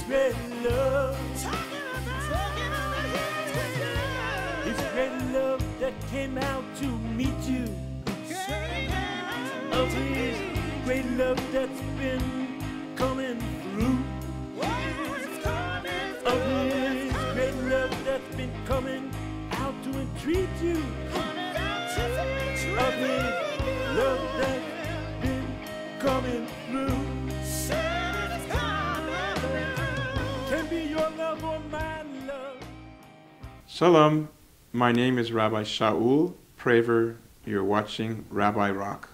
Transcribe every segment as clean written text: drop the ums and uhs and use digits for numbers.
great love. It's great love that came out to meet you. Of His great love that's been coming through. Of His great love that's been coming out to entreat you. Of His love that's been coming through. Can be your love or my love. Shalom, my name is Rabbi Shaul Praver. You're watching Rabbi Rock.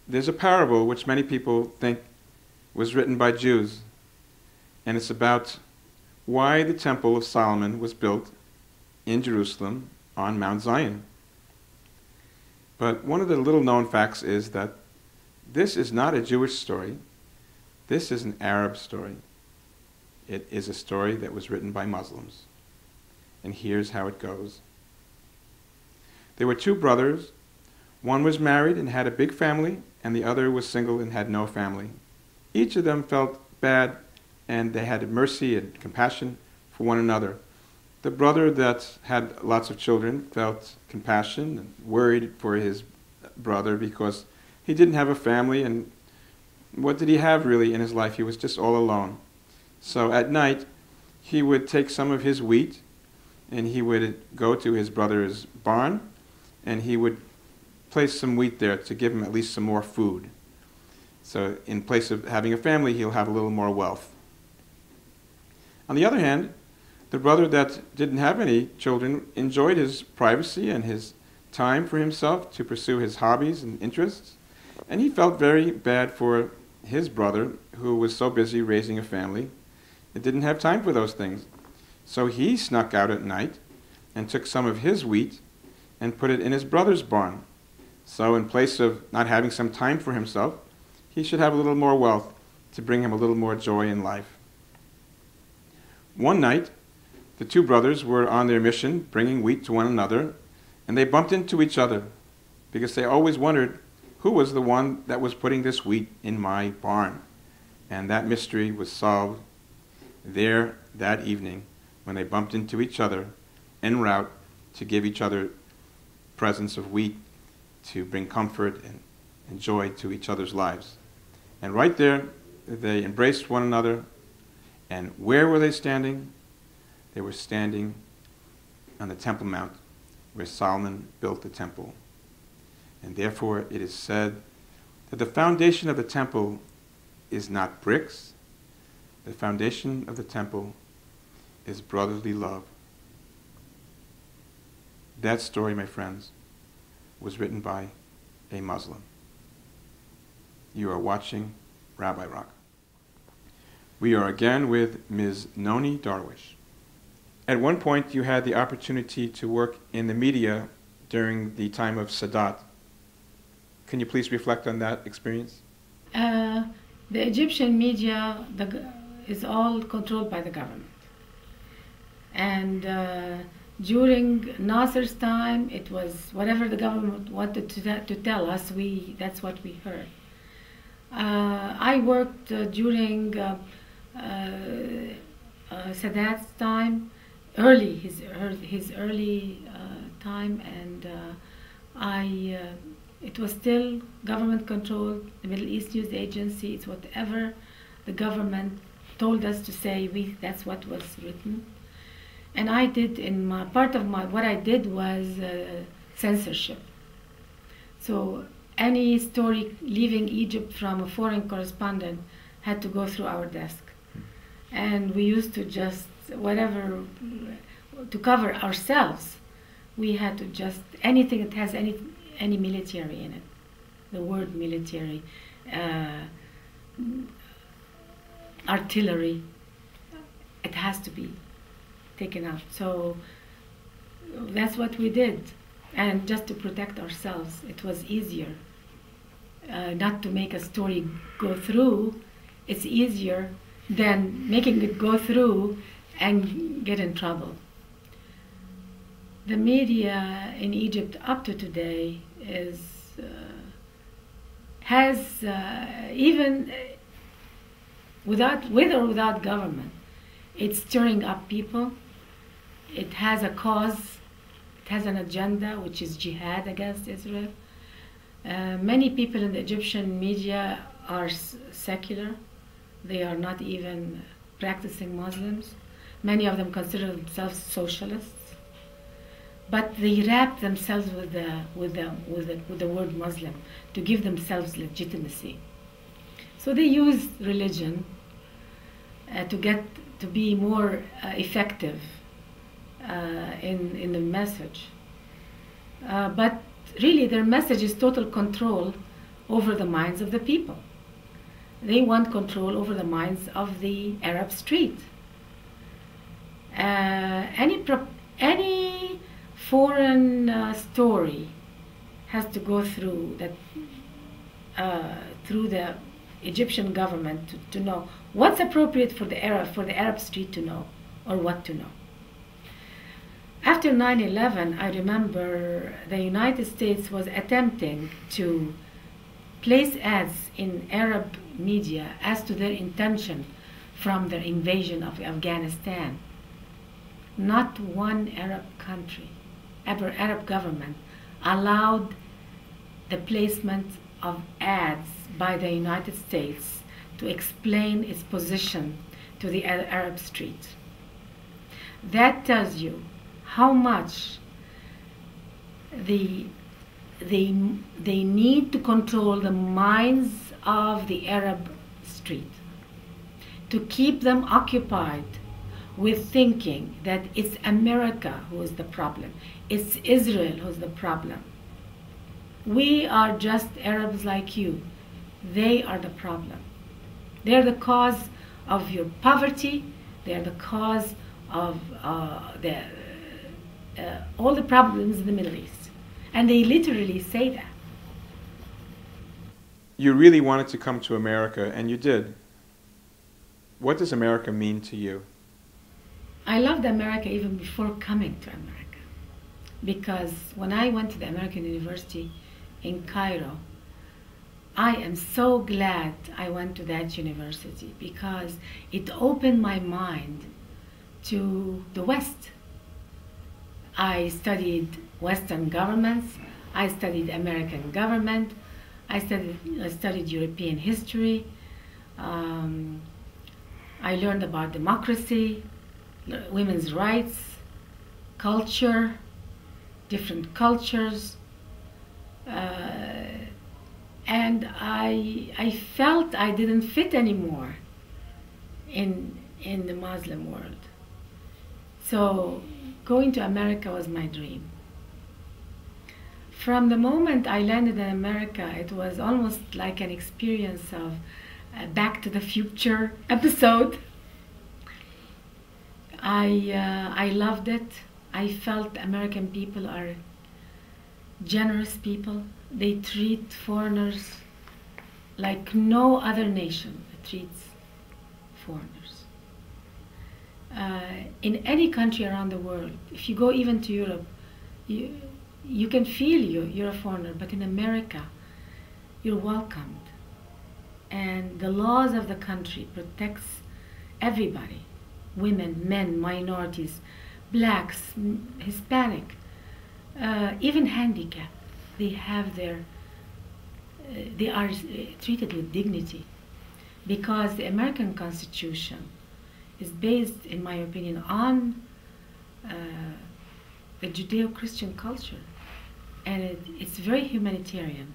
There's a parable which many people think was written by Jews, and it's about why the Temple of Solomon was built in Jerusalem on Mount Zion. But one of the little-known facts is that this is not a Jewish story. This is an Arab story. It is a story that was written by Muslims. And here's how it goes. There were two brothers. One was married and had a big family, and the other was single and had no family. Each of them felt bad, and they had mercy and compassion for one another. The brother that had lots of children felt compassion and worried for his brother because he didn't have a family, and what did he have really in his life? He was just all alone. So at night, he would take some of his wheat, and he would go to his brother's barn, and he would place some wheat there to give him at least some more food. So in place of having a family, he'll have a little more wealth. On the other hand, the brother that didn't have any children enjoyed his privacy and his time for himself to pursue his hobbies and interests, and he felt very bad for his brother who was so busy raising a family and didn't have time for those things. So he snuck out at night and took some of his wheat and put it in his brother's barn. So in place of not having some time for himself, he should have a little more wealth to bring him a little more joy in life. One night, the two brothers were on their mission, bringing wheat to one another, and they bumped into each other because they always wondered who was the one that was putting this wheat in my barn. And that mystery was solved there that evening when they bumped into each other en route to give each other presents of wheat to bring comfort and joy to each other's lives. And right there, they embraced one another. And where were they standing? They were standing on the Temple Mount where Solomon built the temple. And therefore it is said that the foundation of the temple is not bricks. The foundation of the temple is brotherly love. That story, my friends, was written by a Muslim. You are watching Rabbi Rock. We are again with Ms. Nonie Darwish. At one point, you had the opportunity to work in the media during the time of Sadat. Can you please reflect on that experience? The Egyptian media is all controlled by the government. And during Nasser's time, it was whatever the government wanted to tell us, that's what we heard. I worked during Sadat's time, his early time, and it was still government controlled. The Middle East News Agency, it's whatever the government told us to say, that's what was written. And I did, what I did was censorship. So any story leaving Egypt from a foreign correspondent had to go through our desk. And we used to just, to cover ourselves, we had to just, anything that has any military in it, the word military, artillery, it has to be taken out. So that's what we did. And just to protect ourselves, it was easier. Not to make a story go through, it's easier than making it go through and get in trouble. The media in Egypt up to today has even with or without government. It's stirring up people. It has a cause. It has an agenda, which is jihad against Israel. Many people in the Egyptian media are secular. They are not even practicing Muslims. Many of them consider themselves socialists. But they wrap themselves with the word Muslim to give themselves legitimacy. So they use religion to be more effective in the message. But really, their message is total control over the minds of the people. They want control over the minds of the Arab street. Any foreign story has to go through the Egyptian government to know what's appropriate for the Arab street to know, or what to know. After 9/11, I remember the United States was attempting to place ads in Arab media as to their intention from their invasion of Afghanistan. Not one Arab country, Arab government, allowed the placement of ads by the United States to explain its position to the Arab street. That tells you how much they need to control the minds of the Arab street, to keep them occupied with thinking that it's America who is the problem, it's Israel who's the problem. We are just Arabs like you. They are the problem. They're the cause of your poverty. They're the cause of all the problems in the Middle East. And they literally say that. You really wanted to come to America, and you did. What does America mean to you? I loved America even before coming to America. Because when I went to the American University in Cairo, I am so glad I went to that university because it opened my mind to the West. I studied Western governments, I studied American government, I studied European history, I learned about democracy, women's rights, culture, different cultures, and I felt I didn't fit anymore in the Muslim world. So going to America was my dream. From the moment I landed in America, it was almost like an experience of a Back to the Future episode. I loved it. I felt American people are generous people. They treat foreigners like no other nation treats foreigners. In any country around the world, if you go even to Europe, you can feel you're a foreigner, but in America, you're welcomed. And the laws of the country protects everybody, women, men, minorities, blacks, Hispanic, even handicapped. They are treated with dignity because the American Constitution is based, in my opinion, on the Judeo-Christian culture, and it's very humanitarian.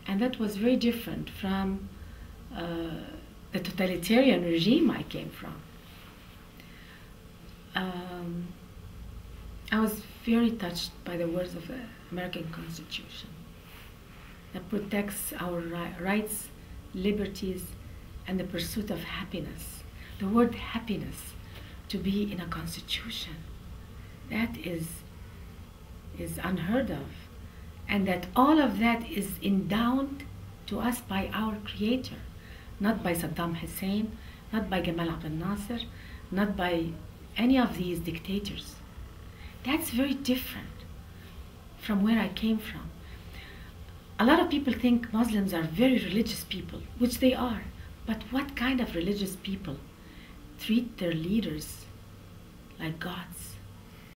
And that was very different from the totalitarian regime I came from. I was very touched by the words of the American Constitution that protects our rights, liberties, and the pursuit of happiness. The word happiness to be in a constitution, that is unheard of. And that all of that is endowed to us by our Creator, not by Saddam Hussein, not by Gamal Abdel Nasser, not by any of these dictators. That's very different from where I came from. A lot of people think Muslims are very religious people, which they are, But what kind of religious people treat their leaders like gods?